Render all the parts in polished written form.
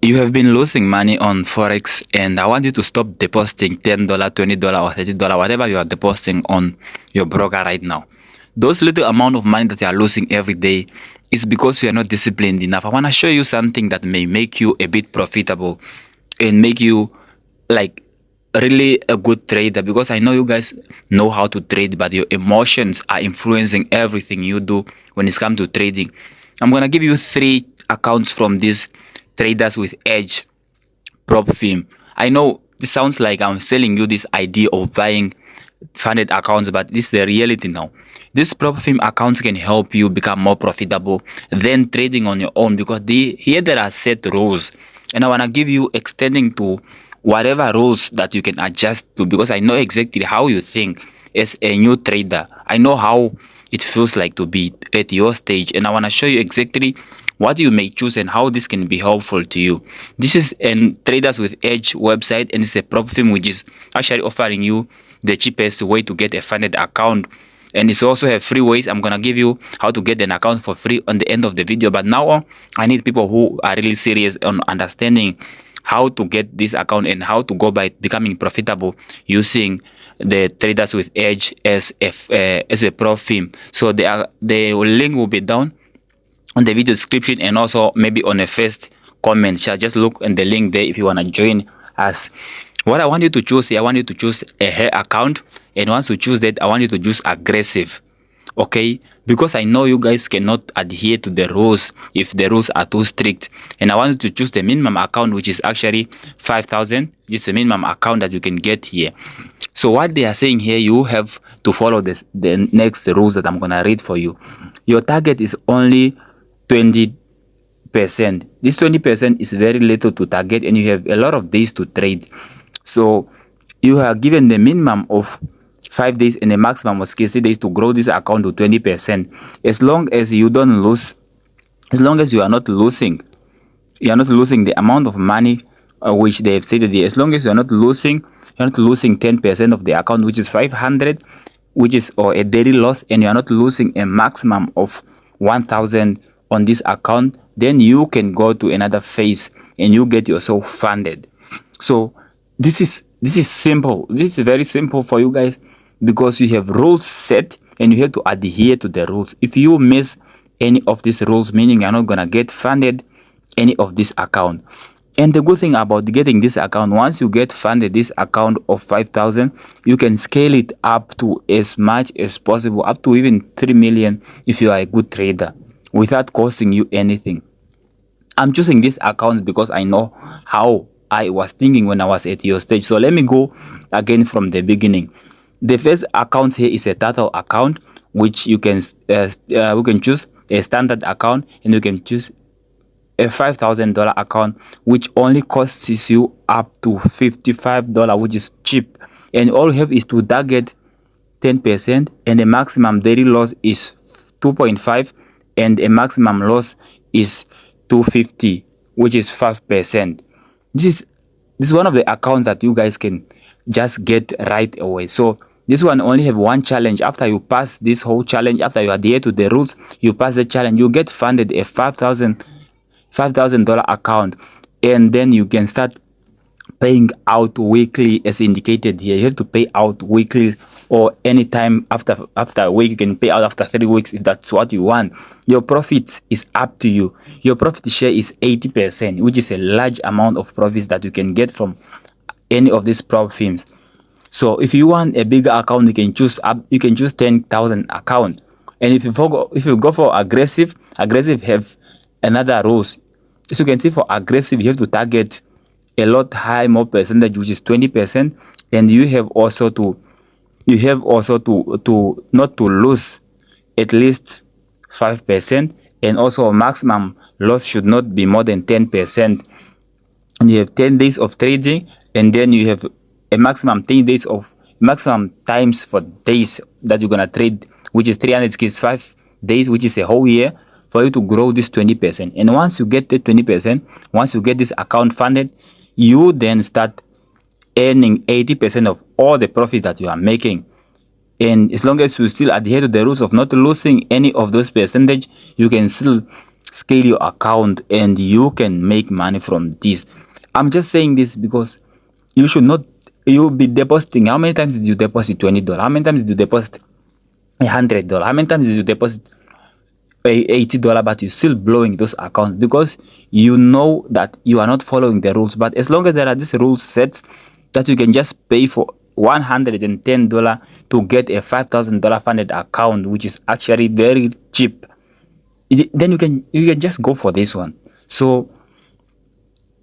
You have been losing money on Forex, and I want you to stop depositing $10, $20, or $30, whatever you are depositing on your broker right now. Those little amount of money that you are losing every day is because you are not disciplined enough. I want to show you something that may make you a bit profitable and make you like really a good trader, because I know you guys know how to trade, but your emotions are influencing everything you do when it's come to trading. I'm going to give you 3 accounts from this Traders with Edge prop firm. I know this sounds like I'm selling you this idea of buying funded accounts, but this is the reality now. This prop firm accounts can help you become more profitable than trading on your own, because here there are set rules, and I want to give you extending to whatever rules that you can adjust to, because I know exactly how you think as a new trader. I know how it feels like to be at your stage, and I want to show you exactly what you may choose and how this can be helpful to you. This is a Traders with Edge website, and it's a prop firm which is actually offering you the cheapest way to get a funded account, and it's also have free ways. I'm gonna give you how to get an account for free on the end of the video, but now on, I need people who are really serious on understanding how to get this account and how to go by becoming profitable using the Traders with Edge as a prop firm. So the link will be down on the video description, and also maybe on a first comment. Shall just look in the link there if you want to join us. What I want you to choose here, I want you to choose a hair account, and once you choose that, I want you to choose aggressive. Okay, because I know you guys cannot adhere to the rules if the rules are too strict, and I want you to choose the minimum account, which is actually 5,000. It's the minimum account that you can get here. So what they are saying here, you have to follow the next rules that I'm gonna read for you. Your target is only 20%. This 20% is very little to target, and you have a lot of days to trade. So you are given the minimum of 5 days and a maximum of 60 days to grow this account to 20%. As long as you don't lose, as long as you are not losing the amount of money which they have stated here. As long as you're not losing 10% of the account, which is 500, which is or a daily loss, and you're not losing a maximum of 1,000 on this account, then you can go to another phase and you get yourself funded. So this is simple. This is very simple for you guys, because you have rules set and you have to adhere to the rules. If you miss any of these rules, meaning you're not gonna get funded any of this account. And the good thing about getting this account, once you get funded this account of 5,000, you can scale it up to as much as possible, up to even 3 million if you are a good trader, without costing you anything. I'm choosing this account because I know how I was thinking when I was at your stage. So let me go again from the beginning. The first account here is a turtle account, which you can we can choose a standard account, and you can choose a $5,000 account, which only costs you up to $55, which is cheap. And all you have is to target 10%, and the maximum daily loss is 2.5, and a maximum loss is 250, which is 5%. This is one of the accounts that you guys can just get right away. So this one only have one challenge. After you pass this whole challenge, after you adhere to the rules, you pass the challenge, you get funded a $5,000 account, and then you can start paying out weekly as indicated here. You have to pay out weekly, or anytime after a week. You can pay out after 3 weeks if that's what you want. Your profit is up to you. Your profit share is 80%, which is a large amount of profits that you can get from any of these prop firms. So if you want a bigger account, you can choose 10,000 account. And if you go for aggressive have another rules. As you can see, for aggressive, you have to target a lot high more percentage, which is 20%, and you have also to not to lose at least 5%, and also a maximum loss should not be more than 10%. And you have 10 days of trading, and then you have a maximum 10 days of maximum times for days that you're gonna trade, which is 365 days, which is a whole year, for you to grow this 20%. And once you get the 20%, once you get this account funded, you then start earning 80% of all the profits that you are making. And as long as you still adhere to the rules of not losing any of those percentage, you can still scale your account and you can make money from this. I'm just saying this because you should not, you'll be depositing. How many times did you deposit $20? How many times did you deposit $100? How many times did you deposit $80? But you're still blowing those accounts because you know that you are not following the rules. But as long as there are these rules set that you can just pay for $110 to get a $5,000 funded account, which is actually very cheap, then you can just go for this one. So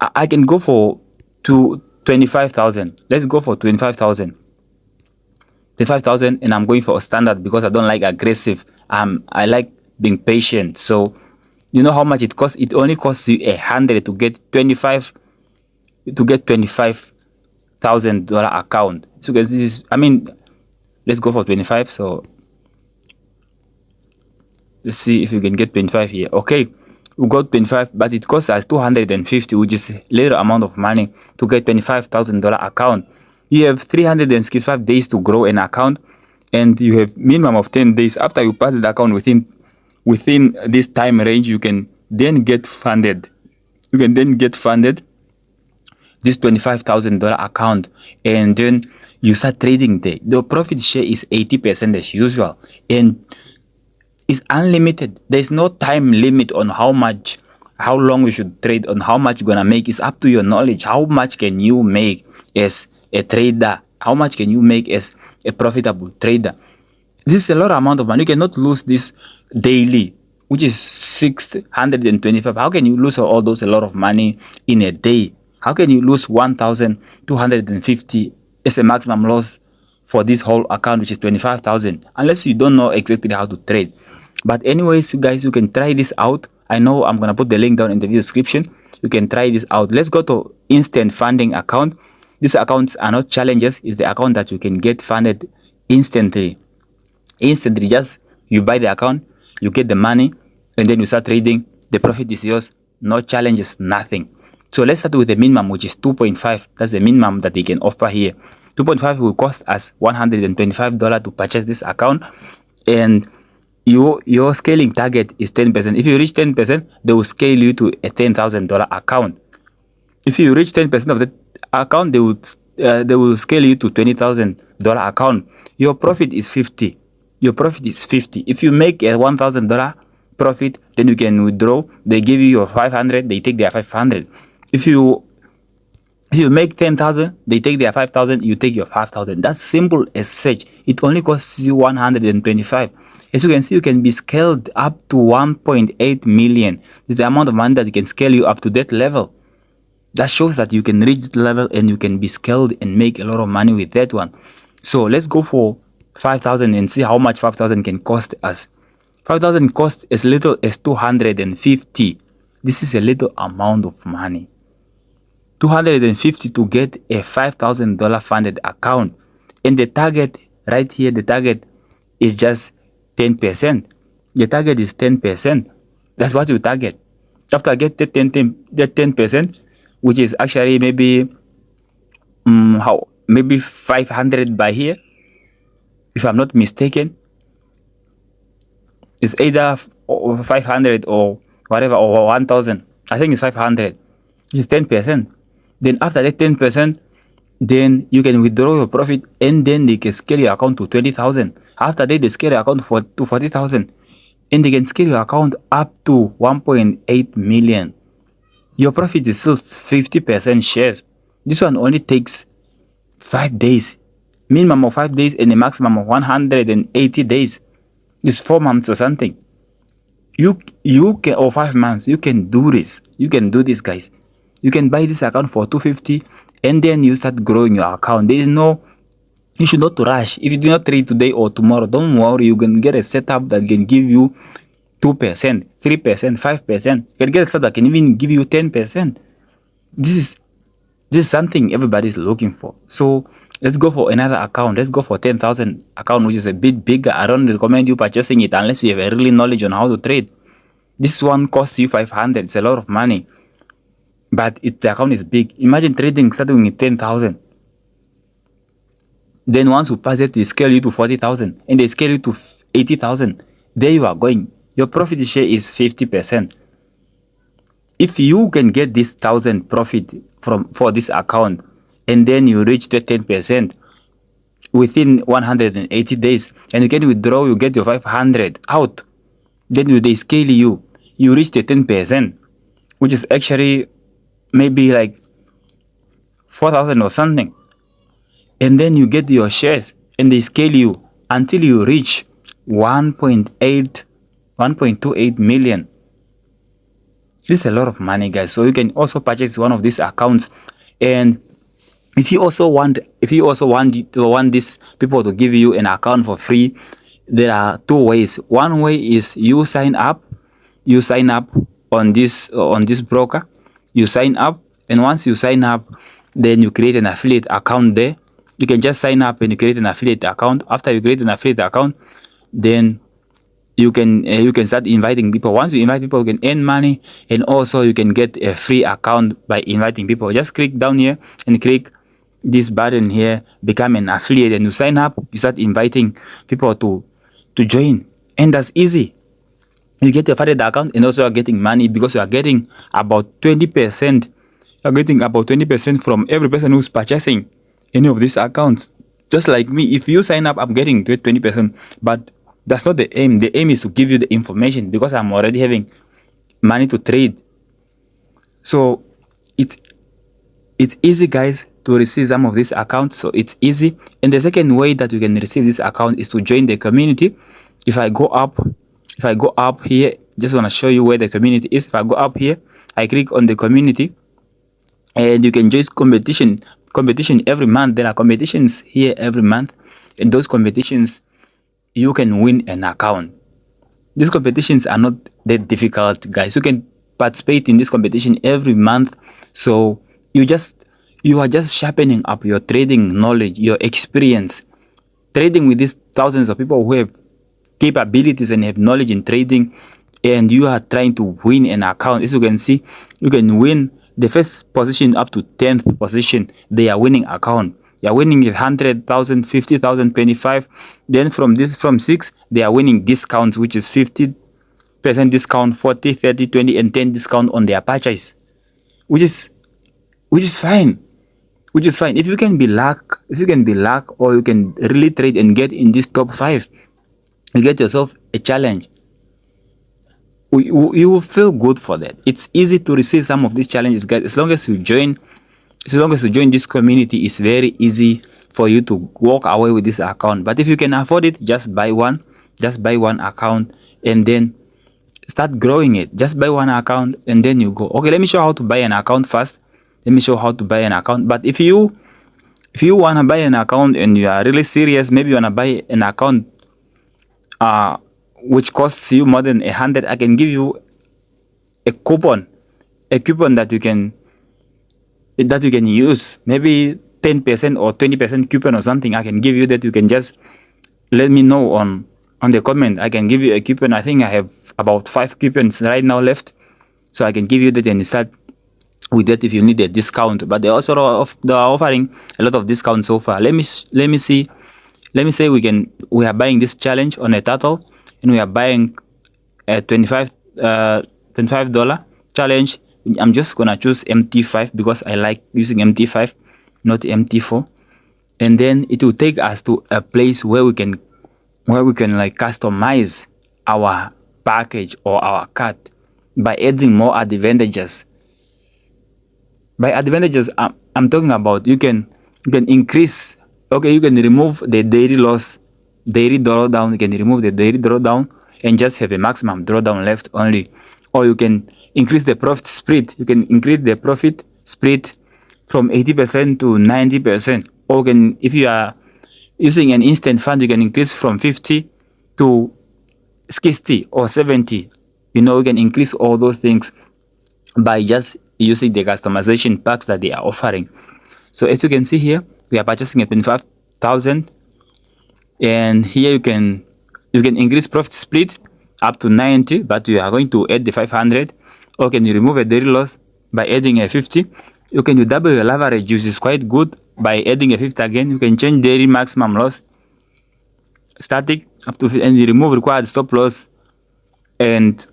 I can go for 25,000. Let's go for 25,000. 25,000, and I'm going for a standard because I don't like aggressive. I like being patient. So you know how much it costs? It only costs you $100 to get $25,000 account. So this is, I mean, let's go for 25. So let's see if you can get 25 here. Okay, we got 25, but it costs us 250, which is a little amount of money to get $25,000 account. You have 365 days to grow an account, and you have minimum of 10 days. After you pass the account within this time range, you can then get funded. You can then get funded this $25,000 account, and then you start trading there. The profit share is 80% as usual, and it's unlimited. There's no time limit on how long you should trade, on how much you're gonna make. It's up to your knowledge. How much can you make as a trader? How much can you make as a profitable trader? This is a lot of amount of money. You cannot lose this daily, which is 625. How can you lose all those a lot of money in a day? How can you lose 1,250 as a maximum loss for this whole account, which is 25,000, unless you don't know exactly how to trade? But anyways, you guys, you can try this out. I know I'm gonna put the link down in the video description. You can try this out. Let's go to instant funding account. These accounts are not challenges. It's the account that you can get funded instantly. Just you buy the account, you get the money, and then you start trading. The profit is yours. No challenges, nothing. So let's start with the minimum, which is 2.5. That's the minimum that they can offer here. 2.5 will cost us $125 to purchase this account, and your scaling target is 10%. If you reach 10%, they will scale you to a $10,000 account. If you reach 10% of the account, they will scale you to $20,000 account. Your profit is 50. Your profit is 50. If you make a $1,000 profit, then you can withdraw. They give you your 500. They take their 500. If you make 10,000, they take their 5,000. You take your 5,000. That's simple as such. It only costs you 125. As you can see, you can be scaled up to 1.8 million. It's the amount of money that can scale you up to that level. That shows that you can reach that level and you can be scaled and make a lot of money with that one. So let's go for 5,000 and see how much 5,000 can cost us. 5,000 costs as little as 250. This is a little amount of money. 250 to get a $5,000 funded account. And the target right here, the target is just 10%. The target is 10%. That's what you target. After I get the 10%, which is actually maybe maybe 500 by here, if I'm not mistaken. It's either 500 or whatever, or 1,000. I think it's 500. It's 10%. Then after that 10%, then you can withdraw your profit, and then they can scale your account to 20,000. After that, they scale your account to 40,000, and they can scale your account up to 1.8 million. Your profit is still 50% shares. This one only takes 5 days, minimum of 5 days, and a maximum of 180 days. It's 4 months or something. You can, or 5 months. You can do this. You can do this, guys. You can buy this account for 250, and then you start growing your account. There is no, you should not rush. If you do not trade today or tomorrow, don't worry. You can get a setup that can give you 2%, 3%, 5%. You can get a setup that can even give you 10%. This is something everybody is looking for. So let's go for another account. Let's go for 10,000 account, which is a bit bigger. I don't recommend you purchasing it unless you have a really knowledge on how to trade. This one costs you 500. It's a lot of money, but the account is big. Imagine trading starting with 10,000. Then once you pass it, they scale you to 40,000, and they scale you to 80,000. There you are going. Your profit share is 50%. if you can get this 1,000 profit for this account, and then you reach the 10% within 180 days, and you can withdraw, you get your 500 out, then they scale you reach the 10%, which is actually maybe like 4,000 or something, and then you get your shares and they scale you until you reach 1.28 million. This is a lot of money, guys. So you can also purchase one of these accounts. And if you also want these people to give you an account for free, there are two ways. One way is you sign up on this broker. You sign up, and once you sign up, then you create an affiliate account there. You can just sign up and you create an affiliate account. After you create an affiliate account, then you can start inviting people. Once you invite people, you can earn money, and also you can get a free account by inviting people. Just click down here and click this button here, become an affiliate, and you sign up. You start inviting people to join, and that's easy. You get a affiliate account, and also you are getting money because you are getting about 20%. You're getting about 20% from every person who's purchasing any of these accounts. Just like me, if you sign up, I'm getting 20%, but that's not the aim. The aim is to give you the information because I'm already having money to trade. So it's easy, guys, to receive some of these accounts. So it's easy. And the second way that you can receive this account is to join the community. If I go up here, just want to show you where the community is. If I go up here, I click on the community, and you can join competition every month. There are competitions here every month, and those competitions, you can win an account. These competitions are not that difficult, guys. You can participate in this competition every month. So you are just sharpening up your trading knowledge, your experience, trading with these thousands of people who have capabilities and have knowledge in trading, and you are trying to win an account. As you can see, you can win the first position up to 10th position. They are winning account. They are winning 100,000, 50,000, 25. Then from 6, they are winning discounts, which is 50% discount, 40, 30, 20, and 10 discount on their purchase, which is fine. If you can be luck, or you can really trade and get in this top 5, you get yourself a challenge. You will feel good for that. It's easy to receive some of these challenges, guys. As long as you join this community, it's very easy for you to walk away with this account. But if you can afford it, just buy one account and then start growing it. Just buy one account and then you go. Okay, let me show how to buy an account first. But if you want to buy an account and you are really serious, maybe you want to buy an account which costs you more than 100, I can give you a coupon that you can use, maybe 10% or 20% coupon or something. I can give you that. You can just let me know on the comment. I can give you a coupon. I think I have about 5 coupons right now left, so I can give you that and start with that if you need a discount. But they are offering a lot of discounts so far. Let me see. Let me say we are buying this challenge on a turtle, and we are buying a $25 challenge. I'm just gonna choose MT5 because I like using MT5, not MT4. And then it will take us to a place where we can like customize our package or our card by adding more advantages. By advantages, I'm talking about you can increase. Okay, you can remove the daily drawdown. You can remove the daily drawdown and just have a maximum drawdown left only. Or you can increase the profit split. You can increase the profit split from 80% to 90%. Or if you are using an instant fund, you can increase from 50 to 60 or 70. You can increase all those things by just using the customization packs that they are offering. So as you can see here, we are purchasing at 25,000, and here you can increase profit split up to 90, but you are going to add the 500. Or can you remove a daily loss by adding a 50? You can do double your leverage, which is quite good, by adding a 50 again. You can change daily maximum loss static up to 50, and you remove required stop loss and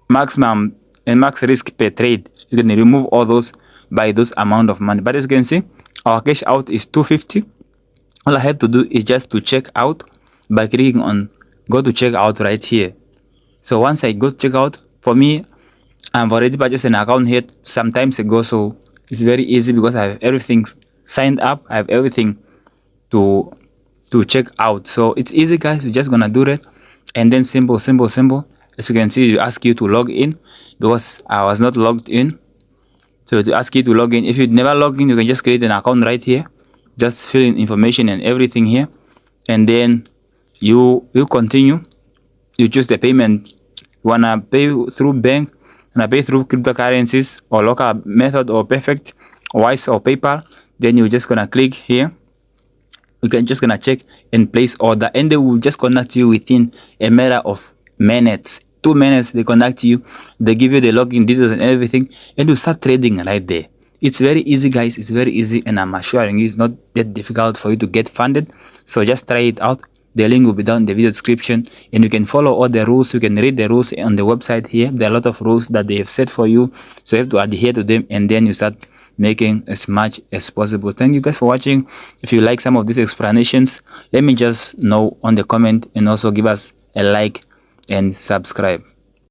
maximum and max risk per trade. You can remove all those by those amount of money. But as you can see, our cash out is 250. All I have to do is just to check out by clicking on go to check out right here. So once I go to check out, for me, I've already purchased an account here some times ago, so it's very easy because I have everything signed up. I have everything to check out. So it's easy, guys. We're just gonna do that, and then simple. As you can see, it ask you to log in because I was not logged in. So to ask you to log in, if you never log in, you can just create an account right here. Just fill in information and everything here, and then you continue. You choose the payment. You wanna pay through bank, wanna pay through cryptocurrencies or local method or perfect, Wise or PayPal. Then you're just gonna click here. You can just gonna check and place order, and they will just contact you within a matter of minutes. 2 minutes they contact you, they give you the login details and everything, and you start trading right there. It's very easy, guys. It's very easy, and I'm assuring you it's not that difficult for you to get funded. So just try it out. The link will be down in the video description, and you can follow all the rules. You can read the rules on the website here. There are a lot of rules that they have set for you, so you have to adhere to them, and then you start making as much as possible. Thank you guys for watching. If you like some of these explanations, let me just know on the comment, and also give us a like and subscribe.